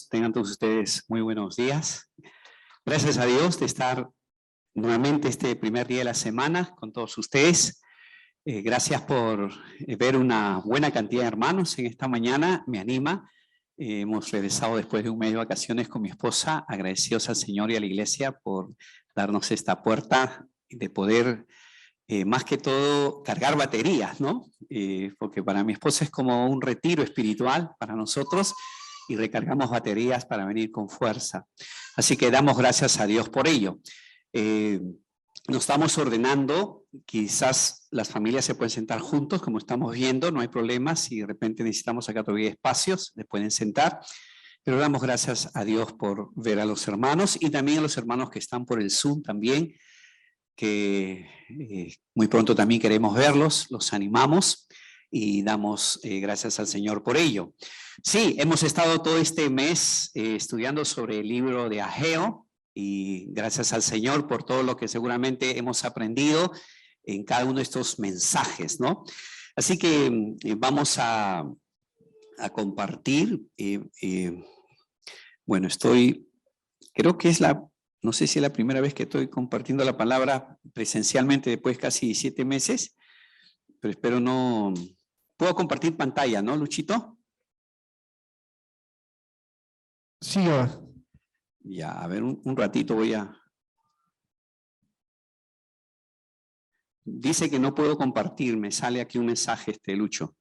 Tengan todos ustedes muy buenos días. Gracias a Dios de estar nuevamente este primer día de la semana con todos ustedes. Gracias por ver una buena cantidad de hermanos en esta mañana. Me anima. Hemos regresado después de un mes de vacaciones con mi esposa, agradecidos al Señor y a la iglesia por darnos esta puerta de poder, más que todo, cargar baterías, ¿no? Porque para mi esposa es como un retiro espiritual para nosotros, y recargamos baterías para venir con fuerza. Así que damos gracias a Dios por ello. Nos estamos ordenando, quizás las familias se pueden sentar juntos, como estamos viendo, no hay problema. Si de repente necesitamos acá todavía espacios, se pueden sentar. Pero damos gracias a Dios por ver a los hermanos y también a los hermanos que están por el Zoom también, que muy pronto también queremos verlos, los animamos y damos gracias al Señor por ello. Sí, hemos estado todo este mes estudiando sobre el libro de Ageo y gracias al Señor por todo lo que seguramente hemos aprendido en cada uno de estos mensajes, ¿no? Así que vamos a compartir. Bueno, creo que no sé si es la primera vez que estoy compartiendo la palabra presencialmente después de casi 7 meses, pero espero no... ¿Puedo compartir pantalla, no, Luchito? Sí, Ya, a ver, un ratito voy a... Dice que no puedo compartir, me sale aquí un mensaje, Lucho.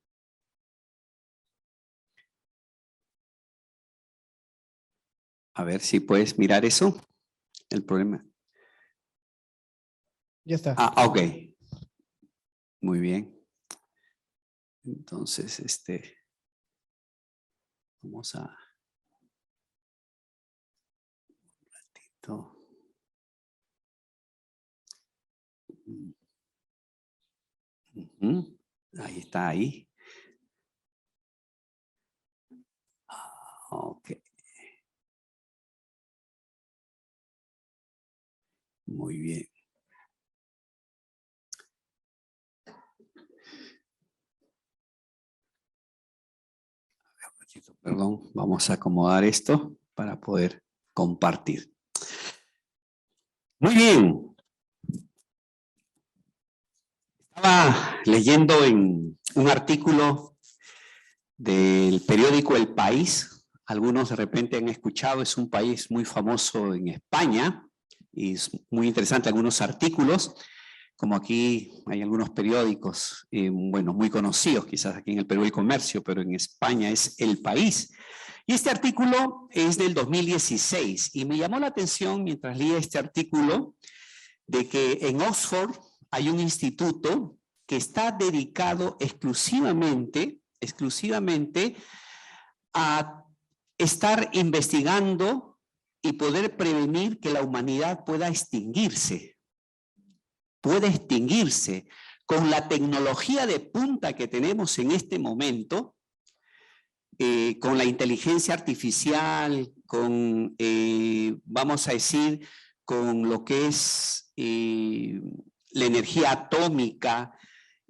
A ver si puedes mirar eso, el problema. Ya está. Ah, ok. Muy bien. Entonces, vamos a... Un ratito. Ahí está, ahí. Ok. Muy bien. Perdón, vamos a acomodar esto para poder compartir. Muy bien. Estaba leyendo en un artículo del periódico El País. Algunos de repente han escuchado, es un país muy famoso en España y es muy interesante algunos artículos, como aquí hay algunos periódicos, bueno, muy conocidos, quizás aquí en el Perú El Comercio, pero en España es El País. Y este artículo es del 2016 y me llamó la atención mientras leía este artículo de que en Oxford hay un instituto que está dedicado exclusivamente a estar investigando y poder prevenir que la humanidad pueda extinguirse. Puede extinguirse con la tecnología de punta que tenemos en este momento, con la inteligencia artificial, con, vamos a decir, con lo que es la energía atómica,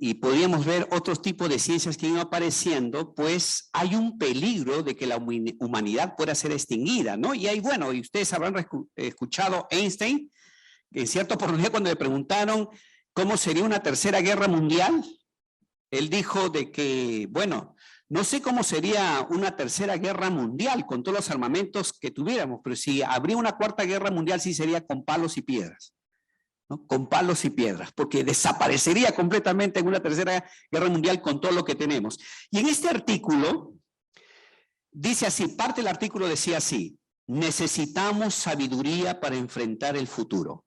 y podríamos ver otros tipos de ciencias que han ido apareciendo, pues hay un peligro de que la humanidad pueda ser extinguida, ¿no? Y hay, bueno, y ustedes habrán escuchado Einstein, en cierta oportunidad cuando le preguntaron cómo sería una tercera guerra mundial, él dijo de que, bueno, no sé cómo sería una tercera guerra mundial con todos los armamentos que tuviéramos, pero si habría una cuarta guerra mundial sí sería con palos y piedras, ¿no? Con palos y piedras, porque desaparecería completamente en una tercera guerra mundial con todo lo que tenemos. Y en este artículo dice así, parte del artículo decía así: necesitamos sabiduría para enfrentar el futuro,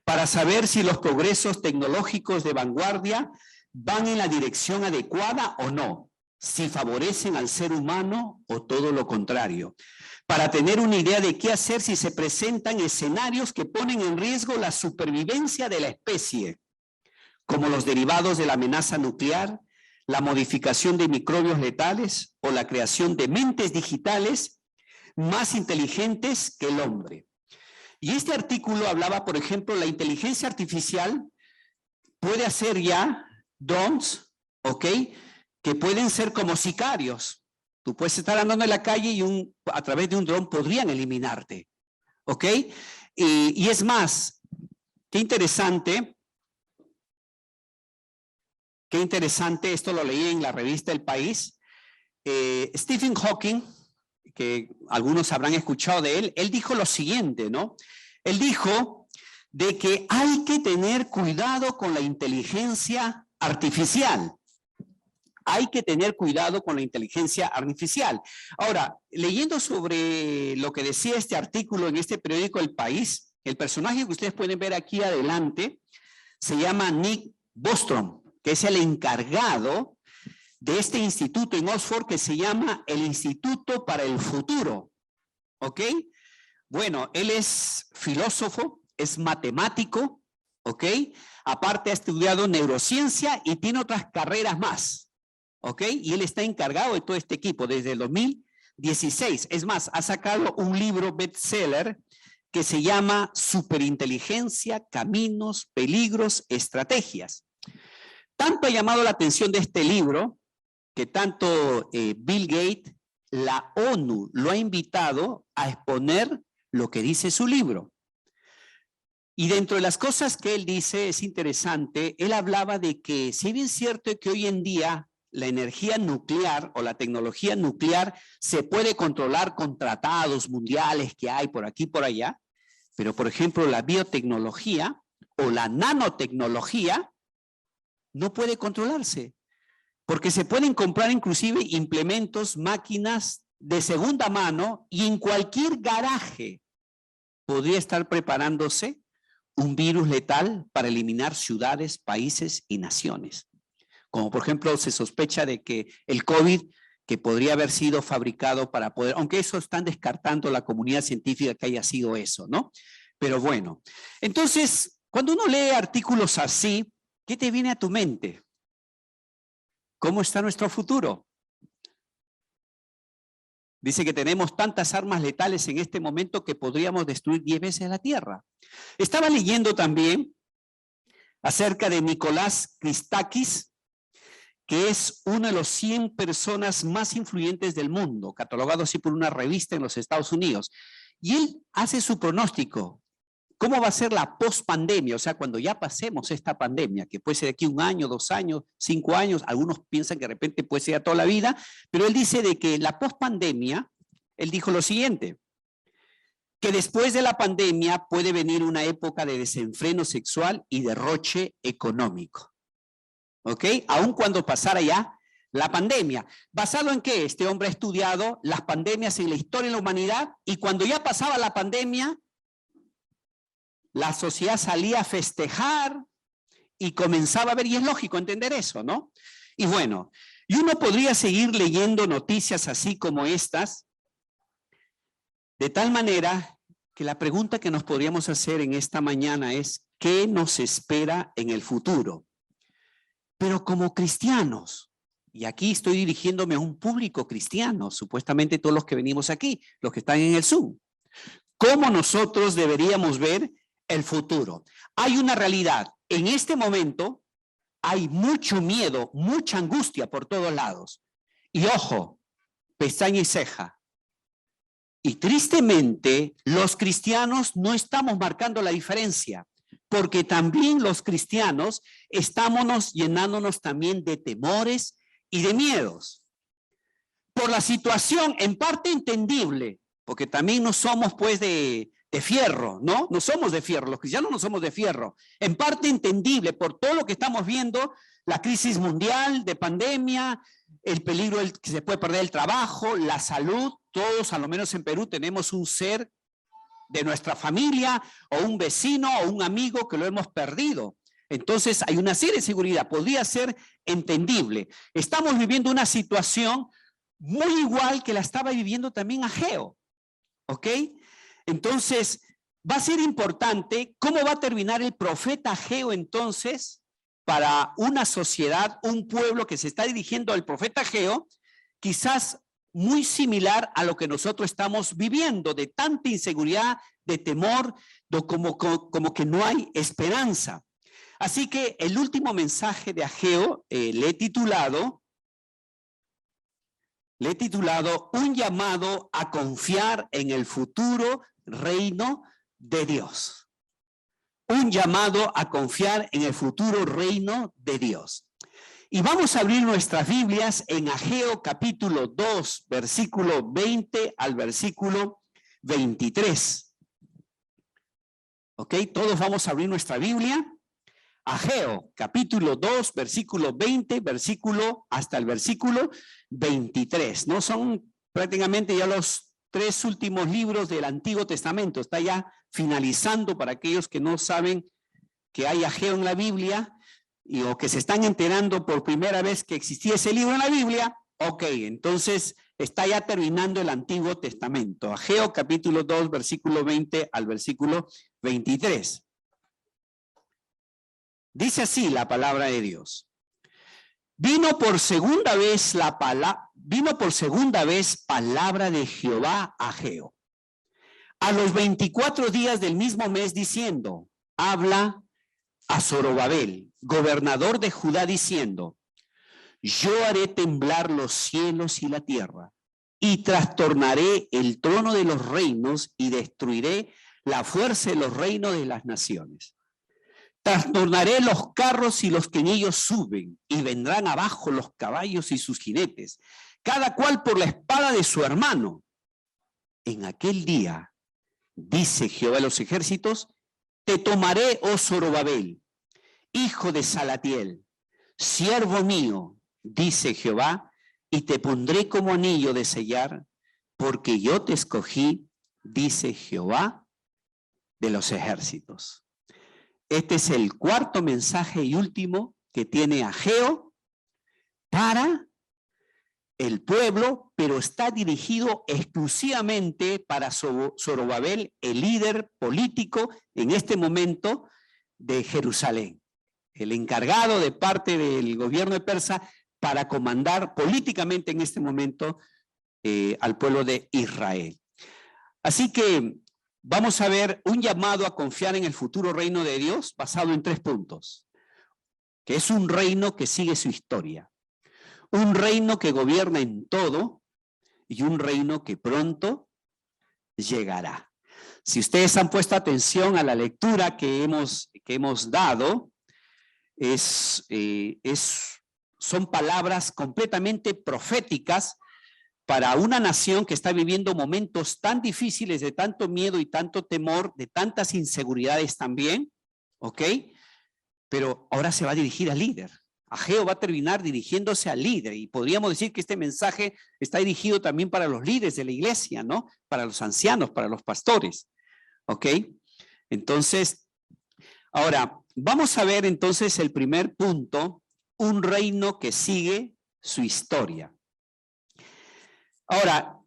para saber si los progresos tecnológicos de vanguardia van en la dirección adecuada o no, si favorecen al ser humano o todo lo contrario, para tener una idea de qué hacer si se presentan escenarios que ponen en riesgo la supervivencia de la especie, como los derivados de la amenaza nuclear, la modificación de microbios letales o la creación de mentes digitales más inteligentes que el hombre. Y este artículo hablaba, por ejemplo, la inteligencia artificial puede hacer ya drones, ¿ok? Que pueden ser como sicarios. Tú puedes estar andando en la calle y a través de un dron podrían eliminarte. ¿Ok? Y es más, qué interesante, esto lo leí en la revista El País. Stephen Hawking, que algunos habrán escuchado de él dijo lo siguiente, ¿no? Él dijo de que hay que tener cuidado con la inteligencia artificial. Hay que tener cuidado con la inteligencia artificial. Ahora, leyendo sobre lo que decía este artículo en este periódico El País, el personaje que ustedes pueden ver aquí adelante se llama Nick Bostrom, que es el encargado de este instituto en Oxford que se llama el Instituto para el Futuro. ¿Ok? Bueno, él es filósofo, es matemático, ¿ok? Aparte ha estudiado neurociencia y tiene otras carreras más. ¿Ok? Y él está encargado de todo este equipo desde el 2016. Es más, ha sacado un libro bestseller que se llama Superinteligencia, Caminos, Peligros, Estrategias. Tanto ha llamado la atención de este libro que tanto Bill Gates, la ONU, lo ha invitado a exponer lo que dice su libro. Y dentro de las cosas que él dice, es interesante, él hablaba de que si bien es cierto que hoy en día la energía nuclear o la tecnología nuclear se puede controlar con tratados mundiales que hay por aquí y por allá, pero por ejemplo la biotecnología o la nanotecnología no puede controlarse, porque se pueden comprar inclusive implementos, máquinas de segunda mano y en cualquier garaje podría estar preparándose un virus letal para eliminar ciudades, países y naciones. Como por ejemplo se sospecha de que el COVID, que podría haber sido fabricado para poder, aunque eso están descartando la comunidad científica que haya sido eso, ¿no? Pero bueno, entonces cuando uno lee artículos así, ¿qué te viene a tu mente? ¿Cómo está nuestro futuro? Dice que tenemos tantas armas letales en este momento que podríamos destruir 10 veces la Tierra. Estaba leyendo también acerca de Nicolás Christakis, que es uno de los 100 personas más influyentes del mundo, catalogado así por una revista en los Estados Unidos. Y él hace su pronóstico. ¿Cómo va a ser la pospandemia? O sea, cuando ya pasemos esta pandemia, que puede ser de aquí 1 año, 2 años, 5 años, algunos piensan que de repente puede ser toda la vida, pero él dice de que la pospandemia, él dijo lo siguiente, que después de la pandemia puede venir una época de desenfreno sexual y derroche económico. ¿Ok? Aun cuando pasara ya la pandemia. ¿Basado en qué? Este hombre ha estudiado las pandemias en la historia de la humanidad y cuando ya pasaba la pandemia, la sociedad salía a festejar y comenzaba a ver, y es lógico entender eso, ¿no? Y bueno, y uno podría seguir leyendo noticias así como estas, de tal manera que la pregunta que nos podríamos hacer en esta mañana es, ¿qué nos espera en el futuro? Pero como cristianos, y aquí estoy dirigiéndome a un público cristiano, supuestamente todos los que venimos aquí, los que están en el Zoom, ¿cómo nosotros deberíamos ver el futuro? Hay una realidad, en este momento hay mucho miedo, mucha angustia por todos lados. Y ojo, pestaña y ceja. Y tristemente, los cristianos no estamos marcando la diferencia, porque también los cristianos estamos llenándonos también de temores y de miedos. Por la situación, en parte entendible, porque también no somos pues de fierro, ¿no? No somos de fierro, los cristianos no somos de fierro. En parte entendible por todo lo que estamos viendo, la crisis mundial de pandemia, el peligro que se puede perder el trabajo, la salud. Todos, a lo menos en Perú, tenemos un ser de nuestra familia o un vecino o un amigo que lo hemos perdido. Entonces hay una serie de seguridad, podría ser entendible. Estamos viviendo una situación muy igual que la estaba viviendo también Ageo, ¿ok? Entonces va a ser importante cómo va a terminar el profeta Ageo entonces para una sociedad, un pueblo que se está dirigiendo al profeta Ageo, quizás muy similar a lo que nosotros estamos viviendo, de tanta inseguridad, de temor, como que no hay esperanza. Así que el último mensaje de Ageo le he Le he titulado Un llamado a confiar en el futuro reino de Dios. Un llamado a confiar en el futuro reino de Dios. Y vamos a abrir nuestras Biblias en Ageo capítulo 2, versículo 20 al versículo 23. ¿Ok? Todos vamos a abrir nuestra Biblia. Ageo capítulo 2, versículo 20, hasta el versículo 23. ¿No? Son prácticamente ya los 3 últimos libros del Antiguo Testamento. Está ya finalizando para aquellos que no saben que hay Ageo en la Biblia o que se están enterando por primera vez que existía ese libro en la Biblia. Ok, entonces está ya terminando el Antiguo Testamento. Ageo capítulo 2, versículo 20 al versículo 23. Dice así la palabra de Dios. Vino por segunda vez palabra de Jehová a Ageo. A los 24 días del mismo mes diciendo, habla a Zorobabel, gobernador de Judá, diciendo, yo haré temblar los cielos y la tierra, y trastornaré el trono de los reinos y destruiré la fuerza de los reinos de las naciones. Trastornaré los carros y los que en ellos suben, y vendrán abajo los caballos y sus jinetes, cada cual por la espada de su hermano. En aquel día, dice Jehová de los ejércitos, te tomaré, oh Zorobabel, hijo de Salatiel, siervo mío, dice Jehová, y te pondré como anillo de sellar, porque yo te escogí, dice Jehová de los ejércitos. Este es el cuarto mensaje y último que tiene Ageo para el pueblo, pero está dirigido exclusivamente para Zorobabel, el líder político en este momento de Jerusalén, el encargado de parte del gobierno de Persa para comandar políticamente en este momento al pueblo de Israel. Así que vamos a ver un llamado a confiar en el futuro reino de Dios basado en 3 puntos. Que es un reino que sigue su historia. Un reino que gobierna en todo y un reino que pronto llegará. Si ustedes han puesto atención a la lectura que hemos dado, son palabras completamente proféticas para una nación que está viviendo momentos tan difíciles, de tanto miedo y tanto temor, de tantas inseguridades también, ¿ok? Pero ahora se va a dirigir al líder. Ageo va a terminar dirigiéndose al líder, y podríamos decir que este mensaje está dirigido también para los líderes de la iglesia, ¿no? Para los ancianos, para los pastores, ¿ok? Entonces, ahora, vamos a ver entonces el primer punto, un reino que sigue su historia. Ahora,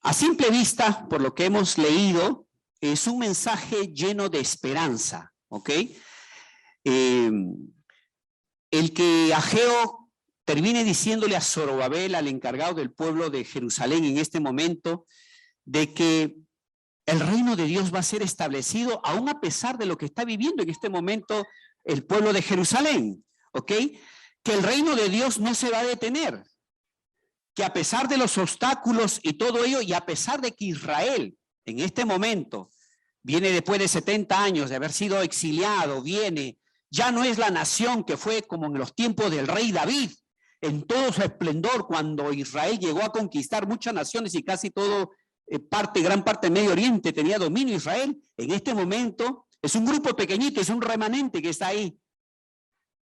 a simple vista, por lo que hemos leído, es un mensaje lleno de esperanza, ¿ok? El que Ageo termine diciéndole a Zorobabel, al encargado del pueblo de Jerusalén en este momento, de que el reino de Dios va a ser establecido aún a pesar de lo que está viviendo en este momento el pueblo de Jerusalén, ¿ok? Que el reino de Dios no se va a detener, que a pesar de los obstáculos y todo ello, y a pesar de que Israel en este momento viene después de 70 años de haber sido exiliado, ya no es la nación que fue como en los tiempos del rey David, en todo su esplendor, cuando Israel llegó a conquistar muchas naciones y casi todo, gran parte del Medio Oriente tenía dominio Israel. En este momento es un grupo pequeñito, es un remanente que está ahí.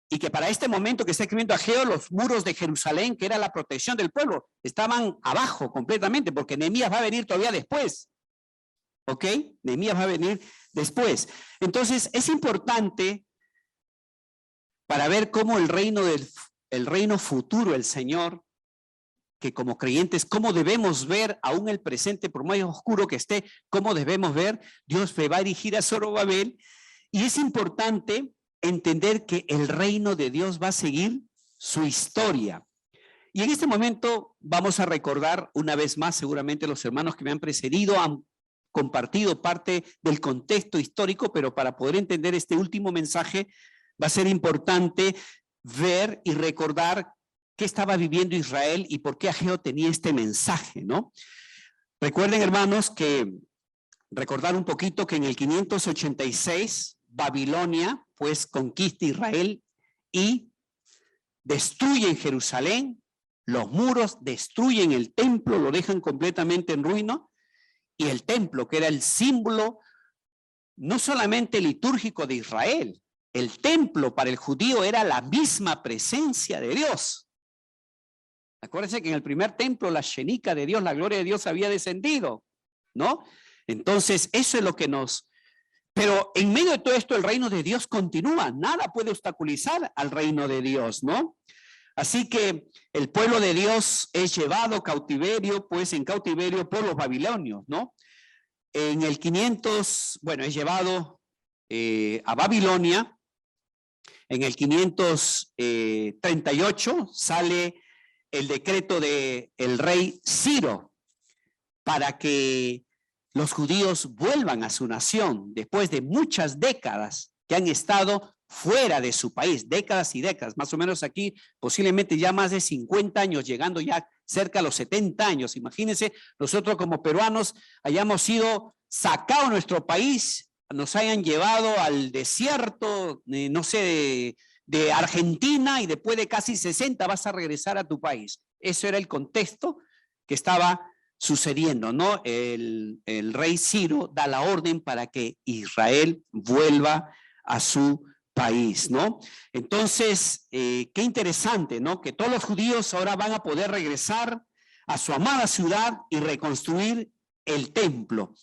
Y que para este momento que está escribiendo Ageo, los muros de Jerusalén, que era la protección del pueblo, estaban abajo completamente, porque Nehemías va a venir todavía después. ¿Ok? Nehemías va a venir después. Entonces, es importante para ver cómo el reino futuro, el Señor, que como creyentes, cómo debemos ver aún el presente, por más oscuro que esté, cómo debemos ver, Dios me va a dirigir a Zorobabel, y es importante entender que el reino de Dios va a seguir su historia. Y en este momento vamos a recordar una vez más, seguramente los hermanos que me han precedido han compartido parte del contexto histórico, pero para poder entender este último mensaje va a ser importante ver y recordar qué estaba viviendo Israel y por qué Ageo tenía este mensaje, ¿no? Recuerden, hermanos, que recordar un poquito que en el 586 Babilonia pues conquista Israel y destruyen Jerusalén, los muros, destruyen el templo, lo dejan completamente en ruina, y el templo, que era el símbolo no solamente litúrgico de Israel, el templo para el judío era la misma presencia de Dios. Acuérdense que en el primer templo la shenika de Dios, la gloria de Dios había descendido, ¿no? Entonces, eso es lo que nos... Pero en medio de todo esto, el reino de Dios continúa. Nada puede obstaculizar al reino de Dios, ¿no? Así que el pueblo de Dios es llevado cautiverio, pues en cautiverio por los babilonios, ¿no? En el 500, bueno, es llevado a Babilonia. En el 538 sale el decreto del rey Ciro para que los judíos vuelvan a su nación después de muchas décadas que han estado fuera de su país, décadas y décadas, más o menos aquí posiblemente ya más de 50 años, llegando ya cerca a los 70 años. Imagínense, nosotros como peruanos hayamos sido sacados de nuestro país, nos hayan llevado al desierto, no sé, de Argentina, y después de casi 60 vas a regresar a tu país. Eso era el contexto que estaba sucediendo, ¿no? El rey Ciro da la orden para que Israel vuelva a su país, ¿no? Entonces, qué interesante, ¿no? Que todos los judíos ahora van a poder regresar a su amada ciudad y reconstruir el templo.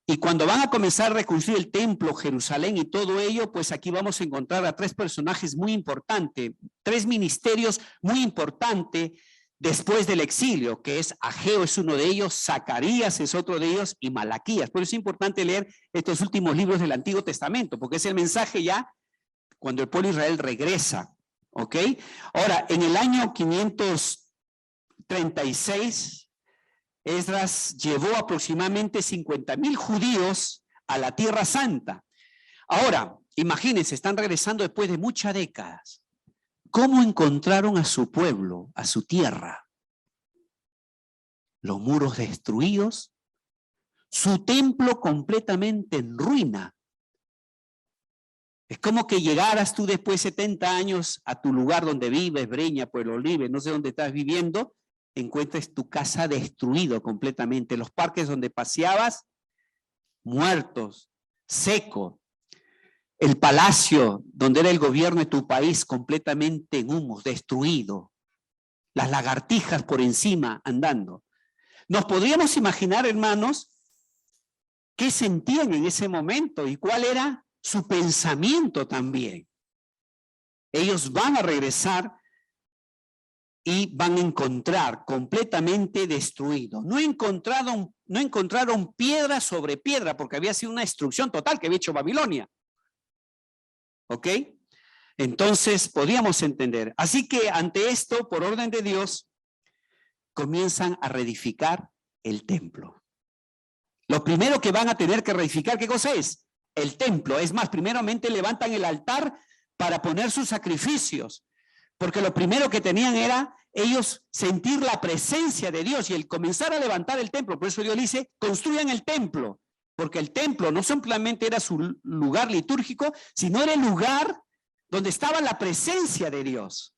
Y cuando van a comenzar a reconstruir el templo, Jerusalén y todo ello, pues aquí vamos a encontrar a tres personajes muy importantes, tres ministerios muy importantes después del exilio, que es Ageo es uno de ellos, Zacarías es otro de ellos y Malaquías. Por eso es importante leer estos últimos libros del Antiguo Testamento, porque es el mensaje ya cuando el pueblo de Israel regresa, ¿ok? Ahora, en el año 536, Esdras llevó aproximadamente 50,000 judíos a la Tierra Santa. Ahora, imagínense, están regresando después de muchas décadas. ¿Cómo encontraron a su pueblo, a su tierra? Los muros destruidos, su templo completamente en ruina. Es como que llegaras tú después de 70 años a tu lugar donde vives, Breña, Pueblo Olive, no sé dónde estás viviendo, encuentres tu casa destruido completamente, los parques donde paseabas, muertos, seco, el palacio donde era el gobierno de tu país completamente en humos, destruido, las lagartijas por encima andando. Nos podríamos imaginar, hermanos, qué sentían en ese momento y cuál era su pensamiento también. Ellos van a regresar y van a encontrar completamente destruido. No encontraron piedra sobre piedra porque había sido una destrucción total que había hecho Babilonia. ¿Ok? Entonces podíamos entender. Así que ante esto, por orden de Dios, comienzan a reedificar el templo. Lo primero que van a tener que reedificar, ¿qué cosa es? El templo. Es más, primeramente levantan el altar para poner sus sacrificios. Porque lo primero que tenían era ellos sentir la presencia de Dios y el comenzar a levantar el templo. Por eso Dios dice, construyan el templo, porque el templo no simplemente era su lugar litúrgico, sino era el lugar donde estaba la presencia de Dios.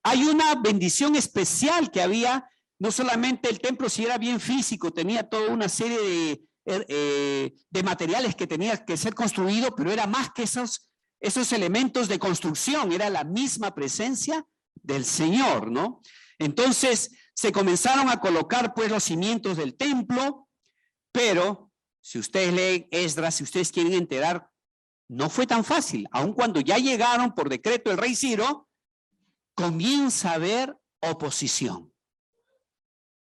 Hay una bendición especial que había, no solamente el templo si era bien físico, tenía toda una serie de materiales que tenía que ser construido, pero era más que esos elementos de construcción, era la misma presencia del Señor, ¿no? Entonces se comenzaron a colocar pues los cimientos del templo, pero si ustedes leen Esdras, si ustedes quieren enterar, no fue tan fácil. Aun cuando ya llegaron por decreto del rey Ciro, comienza a haber oposición.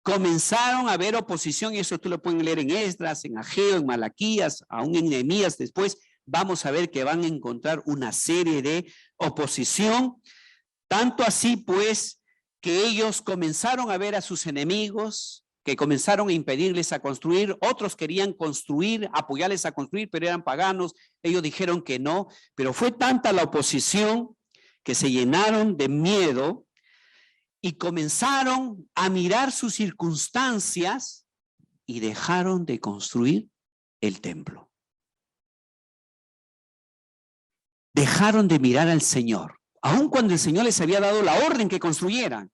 Comenzaron a haber oposición, y eso tú lo pueden leer en Esdras, en Ageo, en Malaquías, aún en Nehemías después. Vamos a ver que van a encontrar una serie de oposición, tanto así pues que ellos comenzaron a ver a sus enemigos, que comenzaron a impedirles a construir, otros querían construir, apoyarles a construir, pero eran paganos, ellos dijeron que no, pero fue tanta la oposición que se llenaron de miedo y comenzaron a mirar sus circunstancias y dejaron de construir el templo. Dejaron de mirar al Señor, aun cuando el Señor les había dado la orden que construyeran.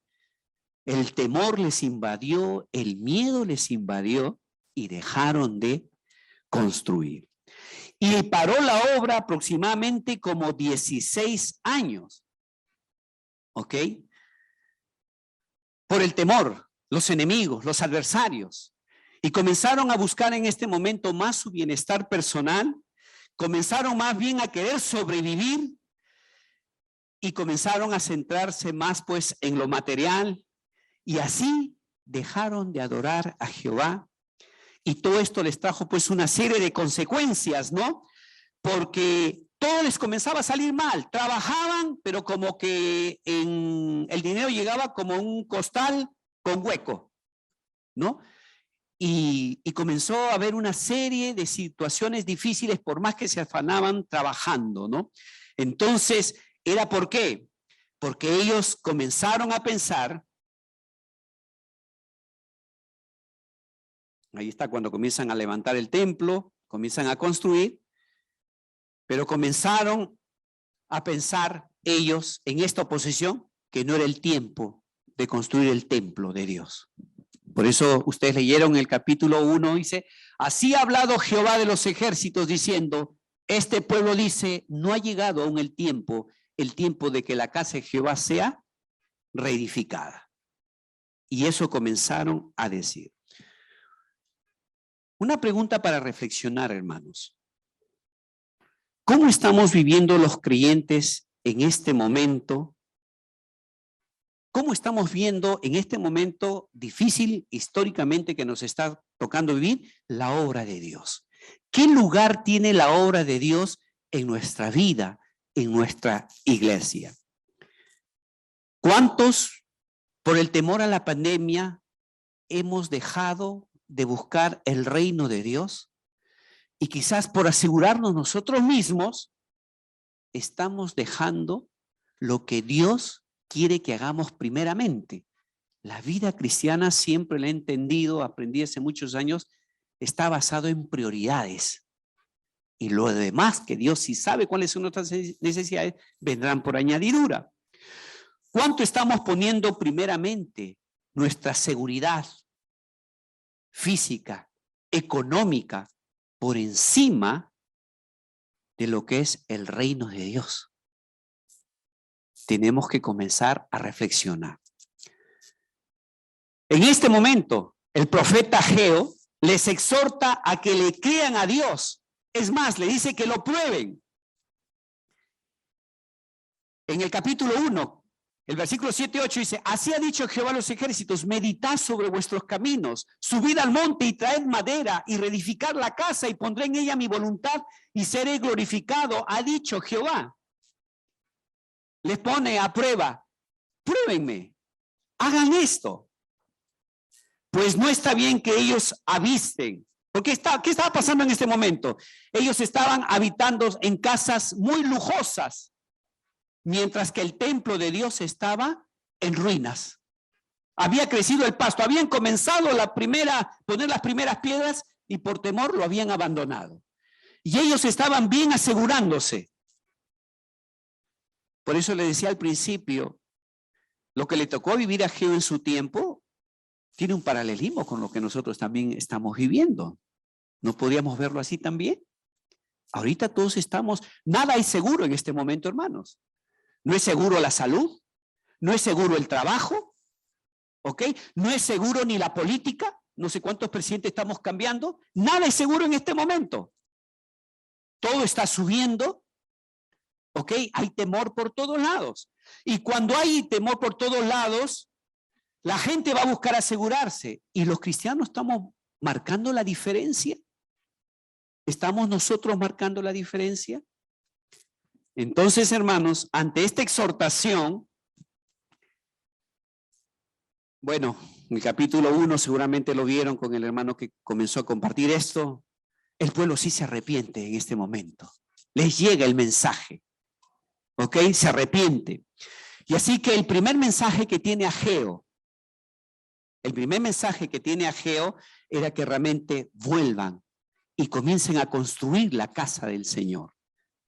El temor les invadió, el miedo les invadió y dejaron de construir. Y paró la obra aproximadamente como 16 años. ¿Ok? Por el temor, los enemigos, los adversarios. Y comenzaron a buscar en este momento más su bienestar personal. Comenzaron más bien a querer sobrevivir. Y comenzaron a centrarse más pues en lo material. Y así dejaron de adorar a Jehová. Y todo esto les trajo pues una serie de consecuencias, ¿no? Porque todo les comenzaba a salir mal. Trabajaban, pero como que el dinero llegaba como un costal con hueco, ¿no? Y comenzó a haber una serie de situaciones difíciles por más que se afanaban trabajando, ¿no? Entonces, ¿era por qué? Porque ellos comenzaron a pensar. Ahí está cuando comienzan a levantar el templo, comienzan a construir, pero comenzaron a pensar ellos en esta oposición que no era el tiempo de construir el templo de Dios. Por eso ustedes leyeron el capítulo 1, dice, así ha hablado Jehová de los ejércitos diciendo, este pueblo dice, no ha llegado aún el tiempo de que la casa de Jehová sea reedificada. Y eso comenzaron a decir. Una pregunta para reflexionar, hermanos. ¿Cómo estamos viviendo los creyentes en este momento? ¿Cómo estamos viendo en este momento difícil históricamente que nos está tocando vivir la obra de Dios? ¿Qué lugar tiene la obra de Dios en nuestra vida, en nuestra iglesia? ¿Cuántos, por el temor a la pandemia, hemos dejado de buscar el reino de Dios? Y quizás por asegurarnos nosotros mismos, estamos dejando lo que Dios quiere que hagamos primeramente. La vida cristiana, siempre la he entendido, aprendí hace muchos años, está basado en prioridades. Y lo demás, que Dios sí sabe cuáles son nuestras necesidades, vendrán por añadidura. ¿Cuánto estamos poniendo primeramente nuestra seguridad física, económica, por encima de lo que es el reino de Dios? Tenemos que comenzar a reflexionar. En este momento, el profeta Ageo les exhorta a que le crean a Dios. Es más, le dice que lo prueben. En el capítulo 1, el versículo 7-8 dice, así ha dicho Jehová a los ejércitos, meditad sobre vuestros caminos, subid al monte y traed madera y reedificad la casa y pondré en ella mi voluntad y seré glorificado, ha dicho Jehová. Les pone a prueba, pruébenme, hagan esto. Pues no está bien que ellos avisten. Porque ¿qué estaba pasando en este momento? Ellos estaban habitando en casas muy lujosas, mientras que el templo de Dios estaba en ruinas. Había crecido el pasto, habían comenzado poner las primeras piedras y por temor lo habían abandonado. Y ellos estaban bien asegurándose. Por eso le decía al principio, lo que le tocó vivir a Ageo en su tiempo tiene un paralelismo con lo que nosotros también estamos viviendo. ¿No podríamos verlo así también? Ahorita todos nada es seguro en este momento, hermanos. No es seguro la salud, no es seguro el trabajo, ¿ok? No es seguro ni la política, no sé cuántos presidentes estamos cambiando, nada es seguro en este momento. Todo está subiendo, ¿ok? Hay temor por todos lados. Y cuando hay temor por todos lados, la gente va a buscar asegurarse. Y los cristianos estamos marcando la diferencia. ¿Estamos nosotros marcando la diferencia? Entonces, hermanos, ante esta exhortación, bueno, en el capítulo 1 seguramente lo vieron con el hermano que comenzó a compartir esto, el pueblo sí se arrepiente en este momento. Les llega el mensaje, ¿ok? Se arrepiente. Y así que el primer mensaje que tiene Ageo, era que realmente vuelvan y comiencen a construir la casa del Señor,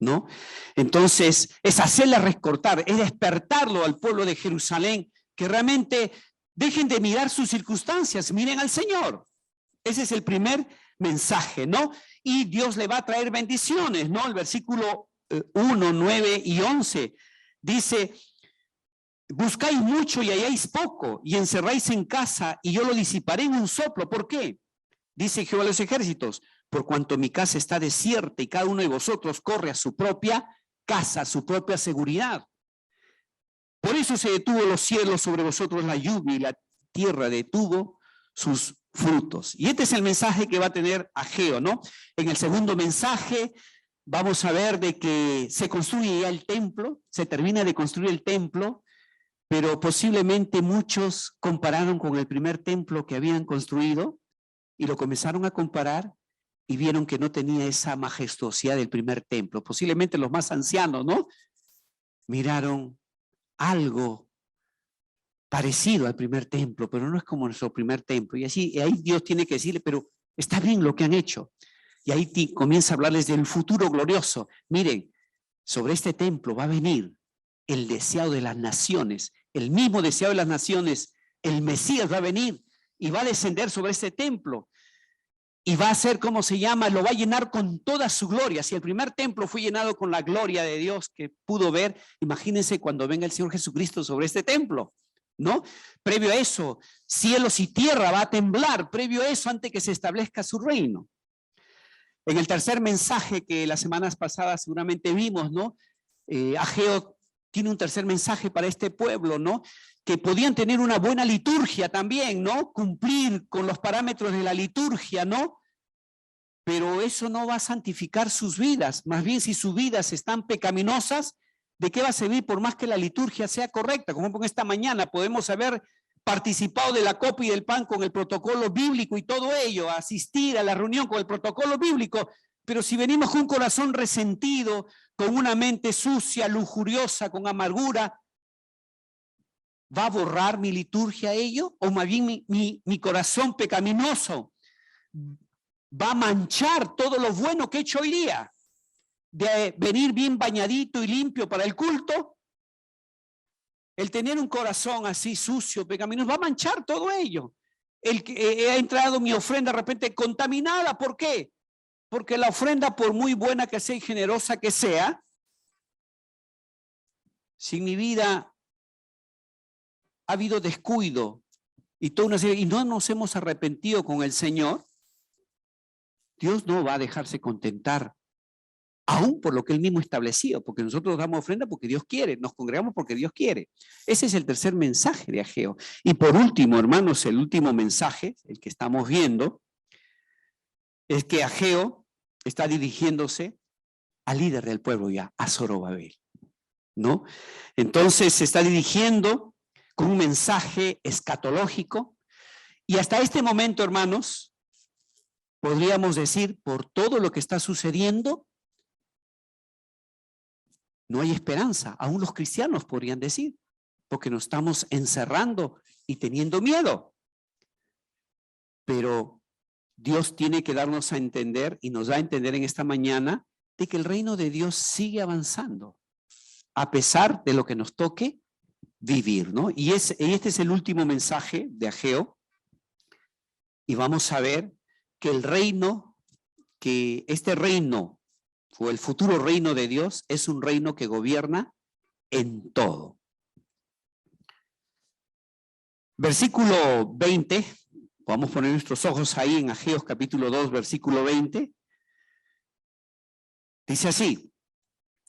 ¿no? Entonces, es hacerla recortar, es despertarlo al pueblo de Jerusalén, que realmente dejen de mirar sus circunstancias, miren al Señor. Ese es el primer mensaje, ¿no? Y Dios le va a traer bendiciones, ¿no? El versículo 1, 9 y 11 dice: buscáis mucho y halláis poco, y encerráis en casa, y yo lo disiparé en un soplo. ¿Por qué? Dice Jehová de los ejércitos: por cuanto mi casa está desierta y cada uno de vosotros corre a su propia casa, a su propia seguridad. Por eso se detuvo los cielos sobre vosotros la lluvia, y la tierra detuvo sus frutos. Y este es el mensaje que va a tener Ageo, ¿no? En el segundo mensaje vamos a ver de que se construye ya el templo, se termina de construir el templo, pero posiblemente muchos compararon con el primer templo que habían construido y lo comenzaron a comparar y vieron que no tenía esa majestuosidad del primer templo. Posiblemente los más ancianos, ¿no? Miraron algo parecido al primer templo, pero no es como nuestro primer templo. Y ahí Dios tiene que decirle: pero está bien lo que han hecho. Y ahí comienza a hablarles del futuro glorioso. Miren, sobre este templo va a venir el deseado de las naciones, el mismo deseado de las naciones, el Mesías va a venir y va a descender sobre este templo. Y va a ser, ¿cómo se llama? Lo va a llenar con toda su gloria. Si el primer templo fue llenado con la gloria de Dios que pudo ver, imagínense cuando venga el Señor Jesucristo sobre este templo, ¿no? Previo a eso, cielos y tierra va a temblar, previo a eso, antes que se establezca su reino. En el tercer mensaje que las semanas pasadas seguramente vimos, ¿no? Ageo tiene un tercer mensaje para este pueblo, ¿no? Que podían tener una buena liturgia también, ¿no? Cumplir con los parámetros de la liturgia, ¿no? Pero eso no va a santificar sus vidas. Más bien, si sus vidas están pecaminosas, ¿de qué va a servir por más que la liturgia sea correcta? Como en esta mañana podemos haber participado de la copa y del pan con el protocolo bíblico y todo ello, asistir a la reunión con el protocolo bíblico, pero si venimos con un corazón resentido, con una mente sucia, lujuriosa, con amargura, ¿va a borrar mi liturgia ello? ¿O más bien mi corazón pecaminoso va a manchar todo lo bueno que he hecho hoy día? De venir bien bañadito y limpio para el culto, el tener un corazón así sucio, pecaminoso, va a manchar todo ello. El que ha entrado mi ofrenda de repente contaminada, ¿por qué? Porque la ofrenda, por muy buena que sea y generosa que sea, si en mi vida ha habido descuido y toda una serie, y no nos hemos arrepentido con el Señor, Dios no va a dejarse contentar, aún por lo que Él mismo estableció, porque nosotros damos ofrenda porque Dios quiere, nos congregamos porque Dios quiere. Ese es el tercer mensaje de Ageo. Y por último, hermanos, el último mensaje, el que estamos viendo, es que Ageo está dirigiéndose al líder del pueblo ya, a Zorobabel, ¿no? Entonces se está dirigiendo con un mensaje escatológico y hasta este momento, hermanos, podríamos decir, por todo lo que está sucediendo, no hay esperanza. Aún los cristianos podrían decir, porque nos estamos encerrando y teniendo miedo. Pero Dios tiene que darnos a entender y nos da a entender en esta mañana de que el reino de Dios sigue avanzando a pesar de lo que nos toque vivir, ¿no? Y este es el último mensaje de Ageo y vamos a ver que este reino o el futuro reino de Dios es un reino que gobierna en todo. Versículo 20, vamos a poner nuestros ojos ahí en Ageo capítulo 2, versículo 20. Dice así: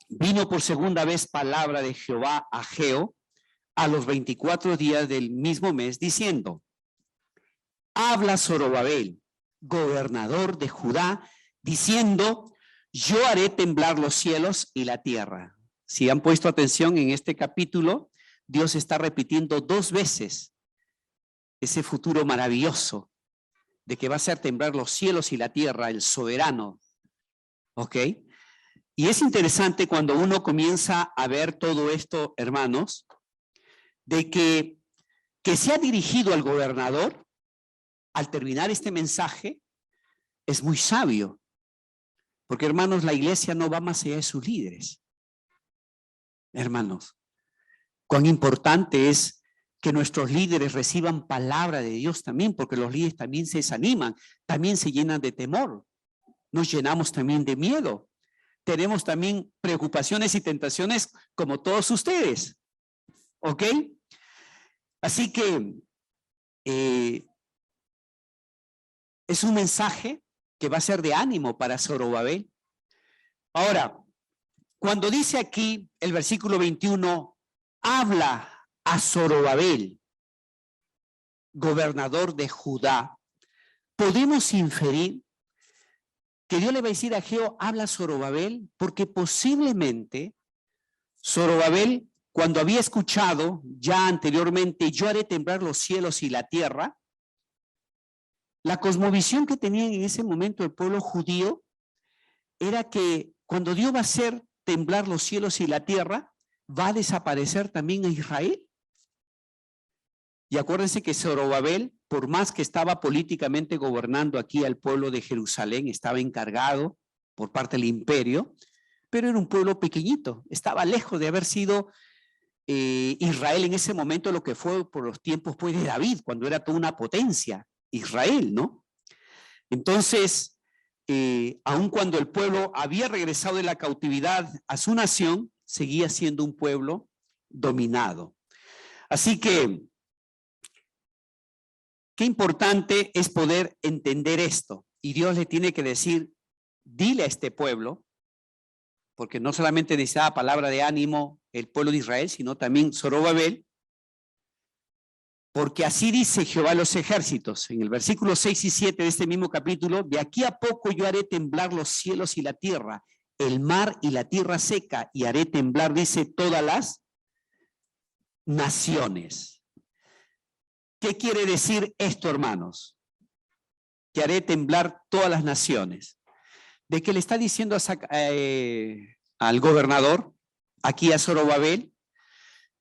vino por segunda vez palabra de Jehová a Ageo a los 24 días del mismo mes, diciendo: habla Zorobabel, gobernador de Judá, diciendo: yo haré temblar los cielos y la tierra. Si han puesto atención en este capítulo, Dios está repitiendo 2 veces ese futuro maravilloso de que va a hacer temblar los cielos y la tierra, el soberano. ¿Ok? Y es interesante cuando uno comienza a ver todo esto, hermanos, de que se ha dirigido al gobernador al terminar este mensaje es muy sabio. Porque, hermanos, la iglesia no va más allá de sus líderes. Hermanos, cuán importante es que nuestros líderes reciban palabra de Dios también, porque los líderes también se desaniman, también se llenan de temor. Nos llenamos también de miedo. Tenemos también preocupaciones y tentaciones como todos ustedes. ¿Ok? Así que es un mensaje que va a ser de ánimo para Zorobabel. Ahora, cuando dice aquí el versículo 21, habla a Zorobabel, gobernador de Judá, podemos inferir que Dios le va a decir a Ageo, habla a Zorobabel, porque posiblemente Zorobabel, cuando había escuchado ya anteriormente, yo haré temblar los cielos y la tierra, la cosmovisión que tenían en ese momento el pueblo judío era que cuando Dios va a hacer temblar los cielos y la tierra, va a desaparecer también a Israel. Y acuérdense que Zorobabel, por más que estaba políticamente gobernando aquí al pueblo de Jerusalén, estaba encargado por parte del imperio, pero era un pueblo pequeñito, estaba lejos de haber sido Israel en ese momento lo que fue por los tiempos pues, de David, cuando era toda una potencia, Israel, ¿no? Entonces, aun cuando el pueblo había regresado de la cautividad a su nación, seguía siendo un pueblo dominado. Así que, qué importante es poder entender esto. Y Dios le tiene que decir, dile a este pueblo, porque no solamente necesitaba palabra de ánimo el pueblo de Israel, sino también Zorobabel, porque así dice Jehová de los ejércitos, en el versículo 6 y 7 de este mismo capítulo, de aquí a poco yo haré temblar los cielos y la tierra, el mar y la tierra seca, y haré temblar, dice, todas las naciones. ¿Qué quiere decir esto, hermanos? Que haré temblar todas las naciones. ¿De qué le está diciendo al gobernador, aquí a Zorobabel?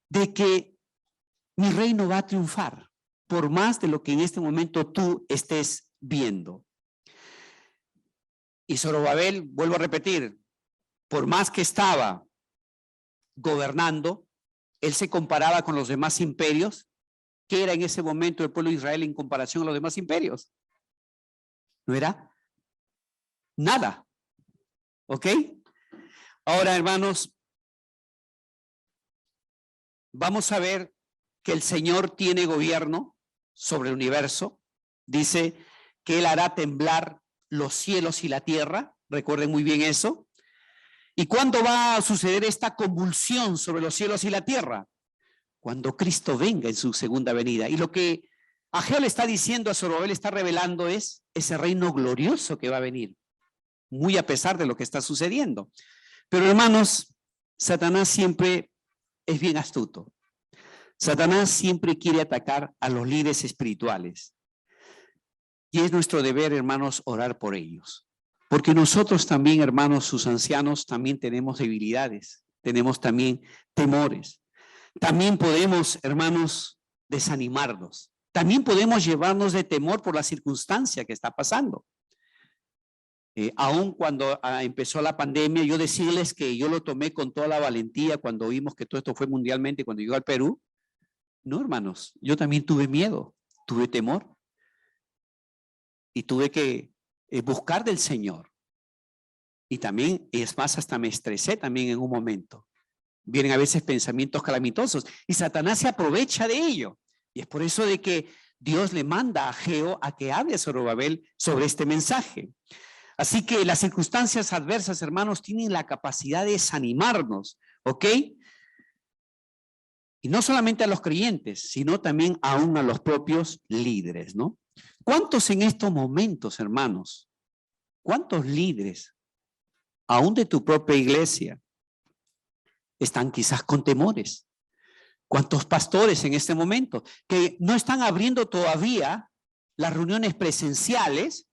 De que mi reino va a triunfar, por más de lo que en este momento tú estés viendo. Y Zorobabel, vuelvo a repetir, por más que estaba gobernando, él se comparaba con los demás imperios. ¿Qué era en ese momento el pueblo de Israel en comparación a los demás imperios? No era nada. ¿Ok? Ahora, hermanos, vamos a ver que el Señor tiene gobierno sobre el universo. Dice que Él hará temblar los cielos y la tierra. Recuerden muy bien eso. ¿Y cuándo va a suceder esta convulsión sobre los cielos y la tierra? Cuando Cristo venga en su segunda venida. Y lo que Ageo le está diciendo a Zorobabel, está revelando es ese reino glorioso que va a venir, muy a pesar de lo que está sucediendo. Pero hermanos, Satanás siempre es bien astuto. Satanás siempre quiere atacar a los líderes espirituales. Y es nuestro deber, hermanos, orar por ellos. Porque nosotros también, hermanos, sus ancianos, también tenemos debilidades, tenemos también temores. También podemos, hermanos, desanimarnos. También podemos llevarnos de temor por la circunstancia que está pasando. Aún cuando empezó la pandemia, yo decirles que yo lo tomé con toda la valentía cuando vimos que todo esto fue mundialmente, cuando llegó al Perú. No, hermanos, yo también tuve miedo, tuve temor y tuve que buscar del Señor. Y también, es más, hasta me estresé también en un momento. Vienen a veces pensamientos calamitosos y Satanás se aprovecha de ello. Y es por eso de que Dios le manda a Ageo a que hable a Zorobabel sobre este mensaje. Así que las circunstancias adversas, hermanos, tienen la capacidad de desanimarnos, ¿ok? Y no solamente a los creyentes, sino también aún a los propios líderes, ¿no? ¿Cuántos en estos momentos, hermanos, cuántos líderes, aún de tu propia iglesia, están quizás con temores? ¿Cuántos pastores en este momento que no están abriendo todavía las reuniones presenciales?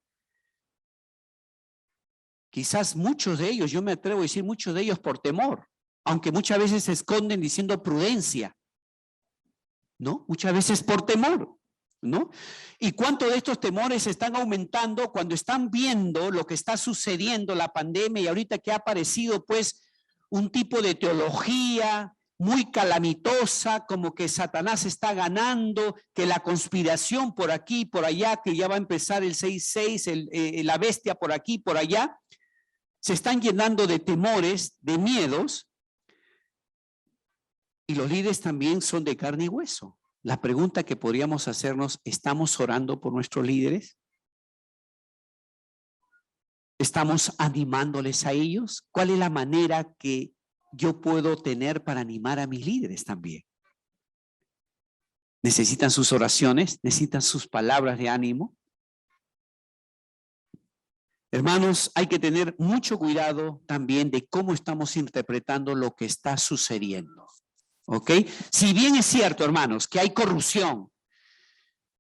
Quizás muchos de ellos, yo me atrevo a decir muchos de ellos por temor, aunque muchas veces se esconden diciendo prudencia. ¿no? Muchas veces por temor, ¿no? ¿Y cuánto de estos temores están aumentando cuando están viendo lo que está sucediendo, la pandemia, y ahorita que ha aparecido pues un tipo de teología muy calamitosa, como que Satanás está ganando, que la conspiración por aquí y por allá, que ya va a empezar el 666, la bestia por aquí y por allá, se están llenando de temores, de miedos, y los líderes también son de carne y hueso. La pregunta que podríamos hacernos, ¿estamos orando por nuestros líderes? ¿Estamos animándoles a ellos? ¿Cuál es la manera que yo puedo tener para animar a mis líderes también? ¿Necesitan sus oraciones? ¿Necesitan sus palabras de ánimo? Hermanos, hay que tener mucho cuidado también de cómo estamos interpretando lo que está sucediendo. ¿Ok? Si bien es cierto, hermanos, que hay corrupción,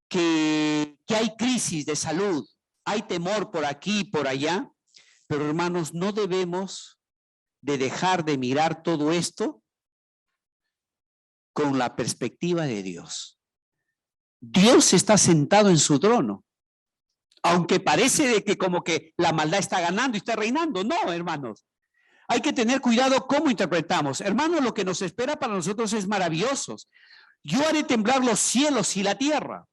que hay crisis de salud, hay temor por aquí y por allá, pero hermanos, no debemos de dejar de mirar todo esto con la perspectiva de Dios. Dios está sentado en su trono, aunque parece de que como que la maldad está ganando y está reinando. No, hermanos. Hay que tener cuidado cómo interpretamos. Hermanos, lo que nos espera para nosotros es maravilloso. Yo haré temblar los cielos y la tierra,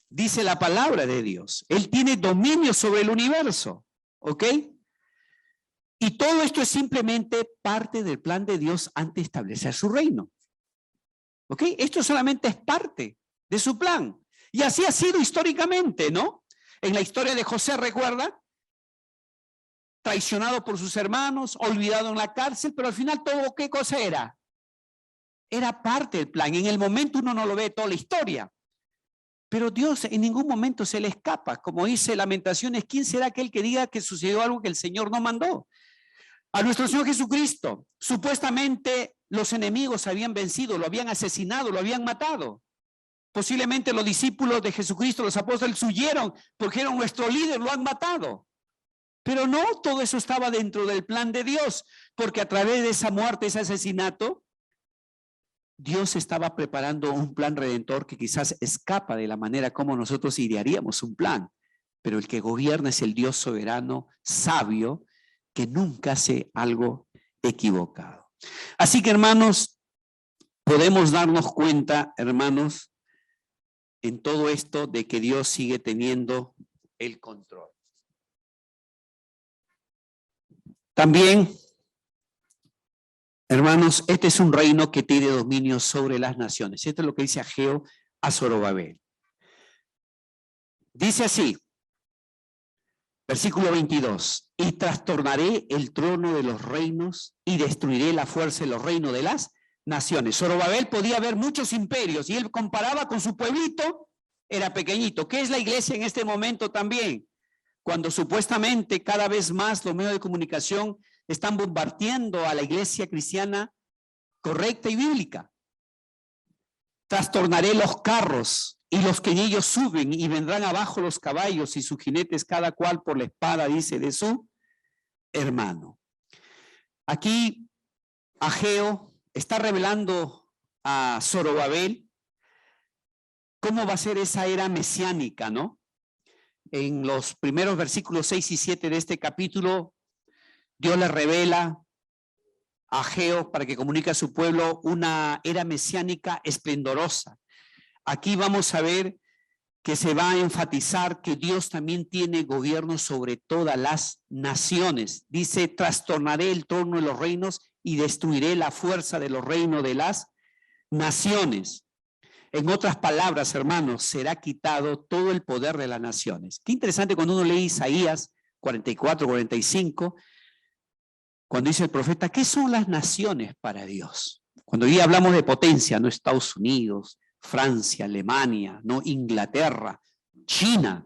dice la palabra de Dios. Él tiene dominio sobre el universo, ¿ok? Y todo esto es simplemente parte del plan de Dios antes de establecer su reino, ¿ok? Esto solamente es parte de su plan. Y así ha sido históricamente, ¿no? En la historia de José, ¿recuerda? Traicionado por sus hermanos, olvidado en la cárcel, pero al final todo, ¿qué cosa era? Era parte del plan. En el momento uno no lo ve toda la historia, pero Dios en ningún momento se le escapa. Como dice Lamentaciones, ¿quién será aquel que diga que sucedió algo que el Señor no mandó? A nuestro Señor Jesucristo, supuestamente los enemigos habían vencido, lo habían asesinado, lo habían matado. Posiblemente los discípulos de Jesucristo, los apóstoles, huyeron porque era nuestro líder, lo han matado. Pero no, todo eso estaba dentro del plan de Dios, porque a través de esa muerte, ese asesinato, Dios estaba preparando un plan redentor que quizás escapa de la manera como nosotros idearíamos un plan, pero el que gobierna es el Dios soberano, sabio, que nunca hace algo equivocado. Así que, hermanos, podemos darnos cuenta, hermanos, en todo esto de que Dios sigue teniendo el control. También, hermanos, este es un reino que tiene dominio sobre las naciones. Esto es lo que dice Ageo a Zorobabel. Dice así, versículo 22, y trastornaré el trono de los reinos y destruiré la fuerza de los reinos de las naciones. Zorobabel podía ver muchos imperios y él comparaba con su pueblito, era pequeñito. ¿Qué es la iglesia en este momento también? Cuando supuestamente cada vez más los medios de comunicación están bombardeando a la iglesia cristiana correcta y bíblica. Trastornaré los carros y los que en ellos suben, y vendrán abajo los caballos y sus jinetes, cada cual por la espada, dice, de su hermano. Aquí Ageo está revelando a Zorobabel cómo va a ser esa era mesiánica, ¿no? En los primeros versículos 6 y 7 de este capítulo, Dios le revela a Ageo para que comunique a su pueblo una era mesiánica esplendorosa. Aquí vamos a ver que se va a enfatizar que Dios también tiene gobierno sobre todas las naciones. Dice, trastornaré el trono de los reinos y destruiré la fuerza de los reinos de las naciones. En otras palabras, hermanos, será quitado todo el poder de las naciones. Qué interesante cuando uno lee Isaías 44, 45, cuando dice el profeta, ¿qué son las naciones para Dios? Cuando hoy hablamos de potencia, no Estados Unidos, Francia, Alemania, no Inglaterra, China.